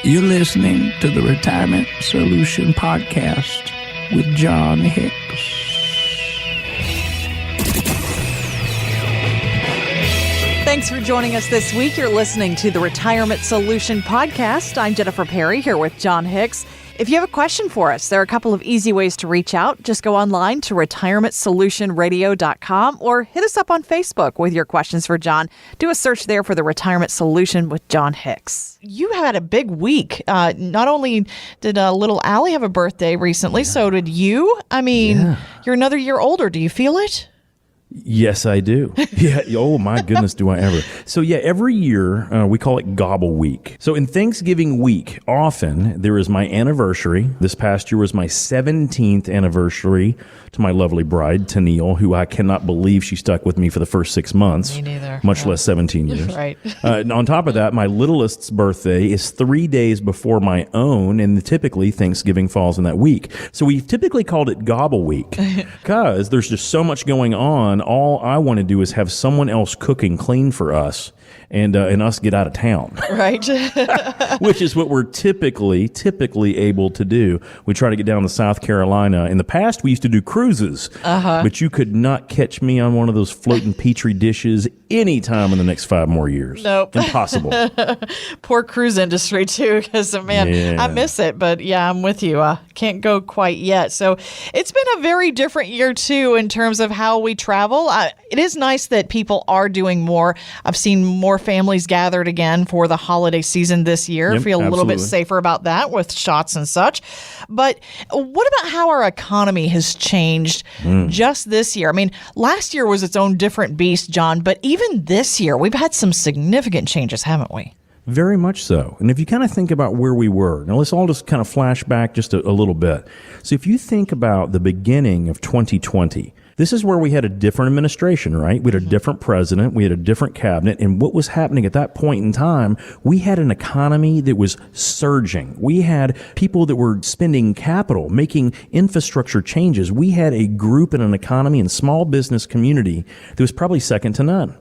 You're listening to the Retirement Solution Podcast with John Hicks. Thanks for joining us this week. You're listening to the Retirement Solution Podcast. I'm Jennifer Perry here with John Hicks. If you have a question for us, there are a couple of easy ways to reach out. Just go online to retirementsolutionradio.com or hit us up on Facebook with your questions for John. Do a search there for the Retirement Solution with John Hicks. You had a big week. Not only did little Allie have a birthday recently, so did you. I mean, You're another year older. Do you feel it? Yes, I do. Yeah. Oh, my goodness, do I ever. So, every year we call it Gobble Week. So, in Thanksgiving week, often there is my anniversary. This past year was my 17th anniversary to my lovely bride, Tennille, who I cannot believe she stuck with me for the first 6 months. Me neither. Much less 17 years. Right. On top of that, my littlest's birthday is 3 days before my own, and typically Thanksgiving falls in that week. So, we've typically called it Gobble Week because there's just so much going on. All I want to do is have someone else cook and clean for us and us get out of town. Right. Which is what we're typically able to do. We try to get down to South Carolina. In the past, we used to do cruises, but you could not catch me on one of those floating Petri dishes anytime in the next 5 more years. Nope. Impossible. Poor cruise industry, too, because, I miss it. But, I'm with you. Can't go quite yet. So it's been a very different year, too, in terms of how we travel. It is nice that people are doing more. I've seen more families gathered again for the holiday season this year. Yep, feel a little bit safer about that with shots and such. But what about how our economy has changed just this year? I mean, last year was its own different beast, John, but even this year, we've had some significant changes, haven't we? Very much so. And if you kind of think about where we were, now let's all just kind of flash back just a little bit. So if you think about the beginning of 2020, this is where we had a different administration, right? We had a different president. We had a different cabinet. And what was happening at that point in time, we had an economy that was surging. We had people that were spending capital, making infrastructure changes. We had a group in an economy and small business community that was probably second to none.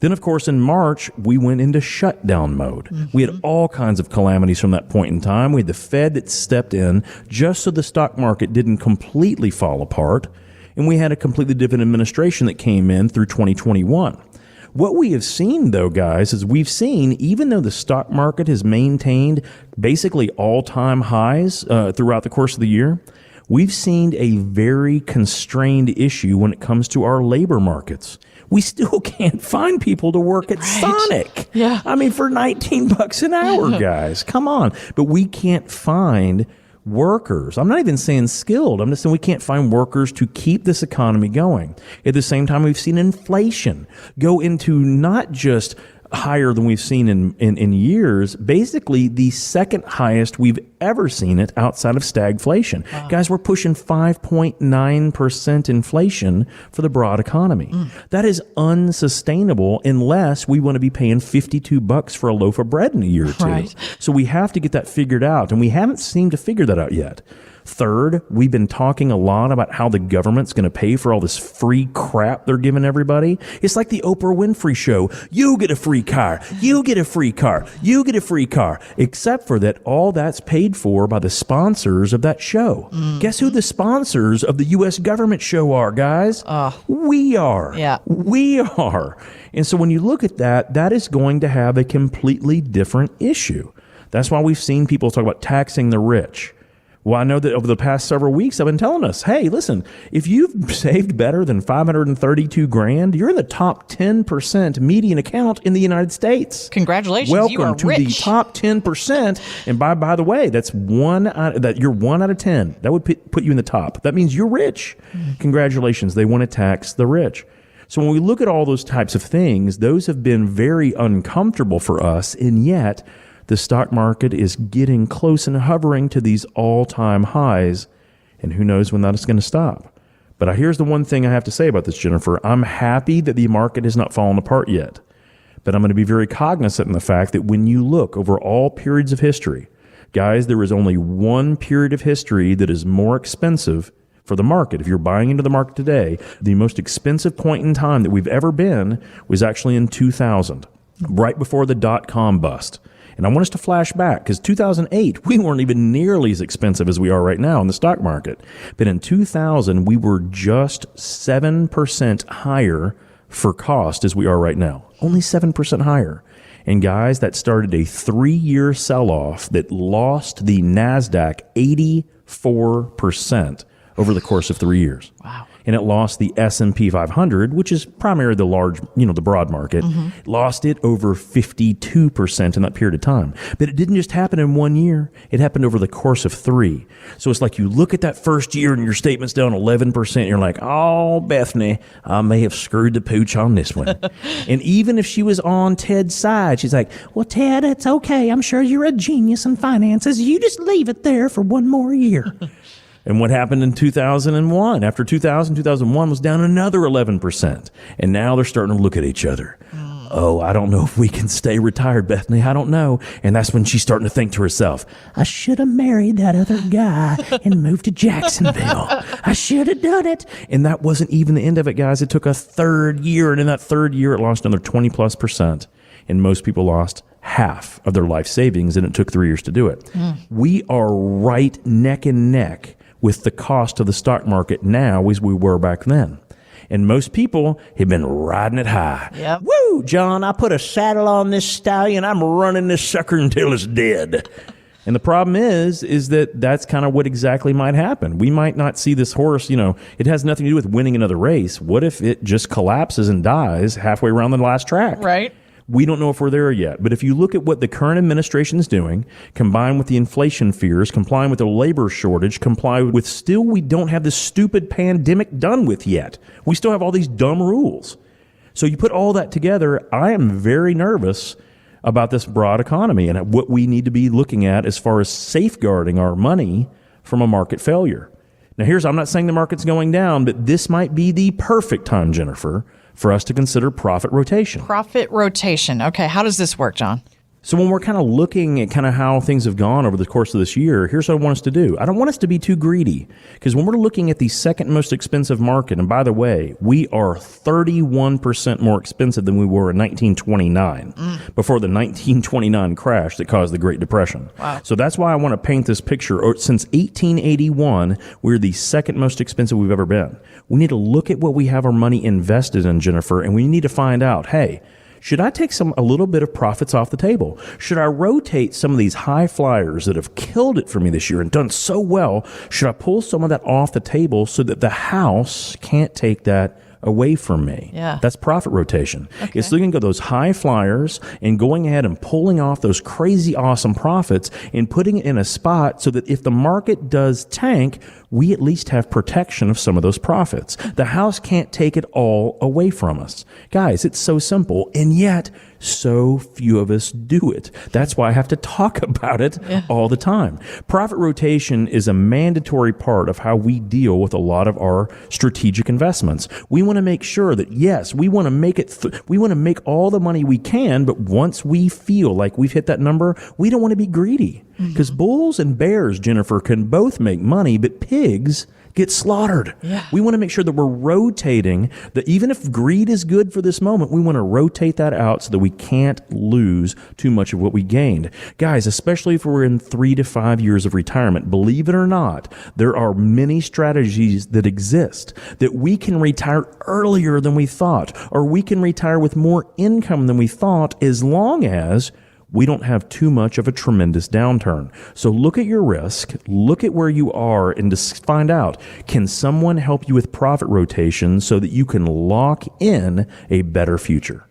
Then, of course, in March, we went into shutdown mode. We had all kinds of calamities from that point in time. We had the Fed that stepped in just so the stock market didn't completely fall apart. And we had a completely different administration that came in through 2021. What we have seen, though, guys, is we've seen, even though the stock market has maintained basically all-time highs throughout the course of the year, we've seen a very constrained issue when it comes to our labor markets. We still can't find people to work at Sonic. Yeah. I mean, for $19 an hour, guys. Come on. But we can't find workers. I'm not even saying skilled. I'm just saying we can't find workers to keep this economy going. At the same time, we've seen inflation go into not just higher than we've seen in years, basically the second highest we've ever seen it outside of stagflation. Wow. Guys, we're pushing 5.9% inflation for the broad economy. That is unsustainable unless we want to be paying $52 for a loaf of bread in a year or two. Right. So we have to get that figured out, and we haven't seemed to figure that out yet. Third, we've been talking a lot about how the government's going to pay for all this free crap they're giving everybody. It's like the Oprah Winfrey Show. You get a free car. You get a free car. You get a free car. Except for that, all that's paid for by the sponsors of that show. Guess who the sponsors of the U.S. government show are, guys? We are. Yeah. We are. And so when you look at that, that is going to have a completely different issue. That's why we've seen people talk about taxing the rich. Well, I know that over the past several weeks, I've been telling us, hey, listen, if you've saved better than $532,000, you're in the top 10% median account in the United States. Congratulations, Welcome you are to rich. the top 10%. And by the way, that's you're 1 out of 10. That would put you in the top. That means you're rich. Congratulations. They want to tax the rich. So when we look at all those types of things, those have been very uncomfortable for us, and yet the stock market is getting close and hovering to these all-time highs, and who knows when that is going to stop. But here's the one thing I have to say about this, Jennifer. I'm happy that the market has not fallen apart yet, but I'm going to be very cognizant in the fact that when you look over all periods of history, guys, there is only one period of history that is more expensive for the market. If you're buying into the market today, the most expensive point in time that we've ever been was actually in 2000, right before the dot-com bust. And I want us to flash back because 2008, we weren't even nearly as expensive as we are right now in the stock market. But in 2000, we were just 7% higher for cost as we are right now. Only 7% higher. And guys, that started a 3-year sell-off that lost the NASDAQ 84% over the course of 3 years. Wow. And it lost the S&P 500, which is primarily the large, the broad market, lost it over 52% in that period of time. But it didn't just happen in 1 year. It happened over the course of 3. So it's like you look at that first year and your statement's down 11%. And you're like, oh, Bethany, I may have screwed the pooch on this one. And even if she was on Ted's side, she's like, well, Ted, it's okay. I'm sure you're a genius in finances. You just leave it there for 1 more year. And what happened in 2001? After 2001 was down another 11%. And now they're starting to look at each other. Oh, I don't know if we can stay retired, Bethany. I don't know. And that's when she's starting to think to herself, I should have married that other guy and moved to Jacksonville. I should have done it. And that wasn't even the end of it, guys. It took a 3rd year. And in that 3rd year, it lost another 20+%. And most people lost half of their life savings. And it took 3 years to do it. We are right neck and neck with the cost of the stock market now as we were back then. And most people have been riding it high. Yep. Woo, John, I put a saddle on this stallion. I'm running this sucker until it's dead. And the problem is that that's kind of what exactly might happen. We might not see this horse, it has nothing to do with winning another race. What if it just collapses and dies halfway around the last track? Right. We don't know if we're there yet. But if you look at what the current administration is doing, combined with the inflation fears, combined with the labor shortage, combined with still we don't have this stupid pandemic done with yet. We still have all these dumb rules. So you put all that together, I am very nervous about this broad economy and what we need to be looking at as far as safeguarding our money from a market failure. Now I'm not saying the market's going down, but this might be the perfect time, Jennifer, for us to consider profit rotation. Profit rotation. Okay. How does this work, John? So when we're kind of looking at kind of how things have gone over the course of this year, here's what I want us to do. I don't want us to be too greedy because when we're looking at the second most expensive market, and by the way, we are 31% more expensive than we were in 1929 before the 1929 crash that caused the Great Depression. Wow. So that's why I want to paint this picture. Since 1881, we're the second most expensive we've ever been. We need to look at what we have our money invested in, Jennifer, and we need to find out, hey, should I take a little bit of profits off the table? Should I rotate some of these high flyers that have killed it for me this year and done so well? Should I pull some of that off the table so that the house can't take that away from me? Yeah. That's profit rotation. Okay. It's looking at those high flyers and going ahead and pulling off those crazy awesome profits and putting it in a spot so that if the market does tank, we at least have protection of some of those profits. The house can't take it all away from us. Guys, it's so simple, and yet so few of us do it. That's why I have to talk about it all the time. Profit rotation is a mandatory part of how we deal with a lot of our strategic investments. We want to make sure that, yes, we want to make it, we want to make all the money we can, but once we feel like we've hit that number, we don't want to be greedy. Because bulls and bears, Jennifer, can both make money, but pigs get slaughtered. Yeah. We want to make sure that we're rotating, that even if greed is good for this moment, we want to rotate that out so that we can't lose too much of what we gained. Guys, especially if we're in 3 to 5 years of retirement, believe it or not, there are many strategies that exist that we can retire earlier than we thought, or we can retire with more income than we thought, as long as we don't have too much of a tremendous downturn. So look at your risk, look at where you are, and just find out, can someone help you with profit rotation so that you can lock in a better future?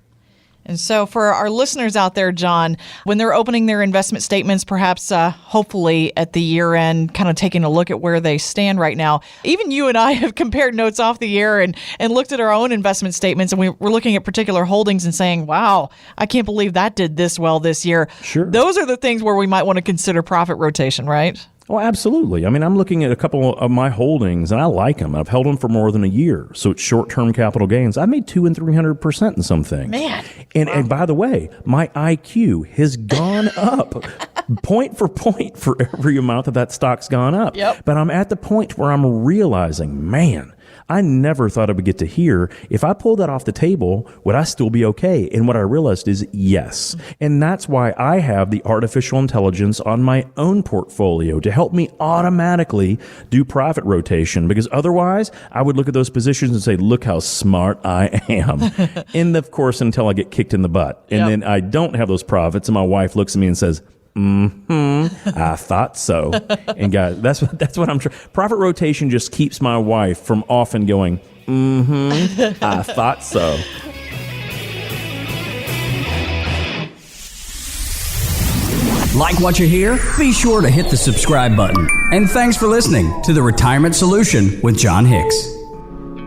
And so for our listeners out there, John, when they're opening their investment statements, perhaps hopefully at the year end, kind of taking a look at where they stand right now. Even you and I have compared notes off the year and looked at our own investment statements, and we're looking at particular holdings and saying, wow, I can't believe that did this well this year. Sure. Those are the things where we might want to consider profit rotation, right? Oh, absolutely. I mean, I'm looking at a couple of my holdings, and I like them. I've held them for more than a year, so it's short-term capital gains. I made 200% and 300% in some things. Man. And by the way, my IQ has gone up point for every amount that stock's gone up. Yep. But I'm at the point where I'm realizing, man, I never thought I would get to hear, if I pull that off the table, would I still be okay? And what I realized is yes. And that's why I have the artificial intelligence on my own portfolio to help me automatically do profit rotation, because otherwise I would look at those positions and say, look how smart I am. And of course, until I get kicked in the butt. And then I don't have those profits, and my wife looks at me and says, I thought so. And guys, that's what I'm trying. Profit rotation just keeps my wife from often going, I thought so. Like what you hear? Be sure to hit the subscribe button. And thanks for listening to The Retirement Solution with John Hicks.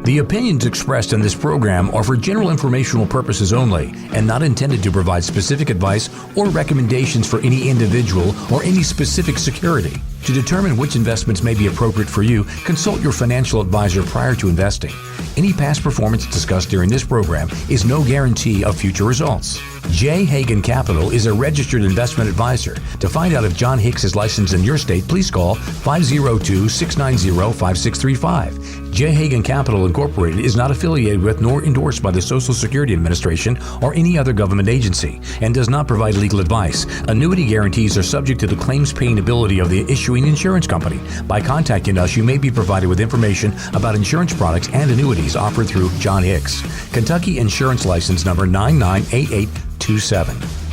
The opinions expressed in this program are for general informational purposes only and not intended to provide specific advice or recommendations for any individual or any specific security. To determine which investments may be appropriate for you, consult your financial advisor prior to investing. Any past performance discussed during this program is no guarantee of future results. J. Hagan Capital is a registered investment advisor. To find out if John Hicks is licensed in your state, please call 502-690-5635. J. Hagan Capital Incorporated is not affiliated with nor endorsed by the Social Security Administration or any other government agency and does not provide legal advice. Annuity guarantees are subject to the claims paying ability of the issuing insurance company. By contacting us, you may be provided with information about insurance products and annuities offered through John Hicks. Kentucky Insurance License Number 998827.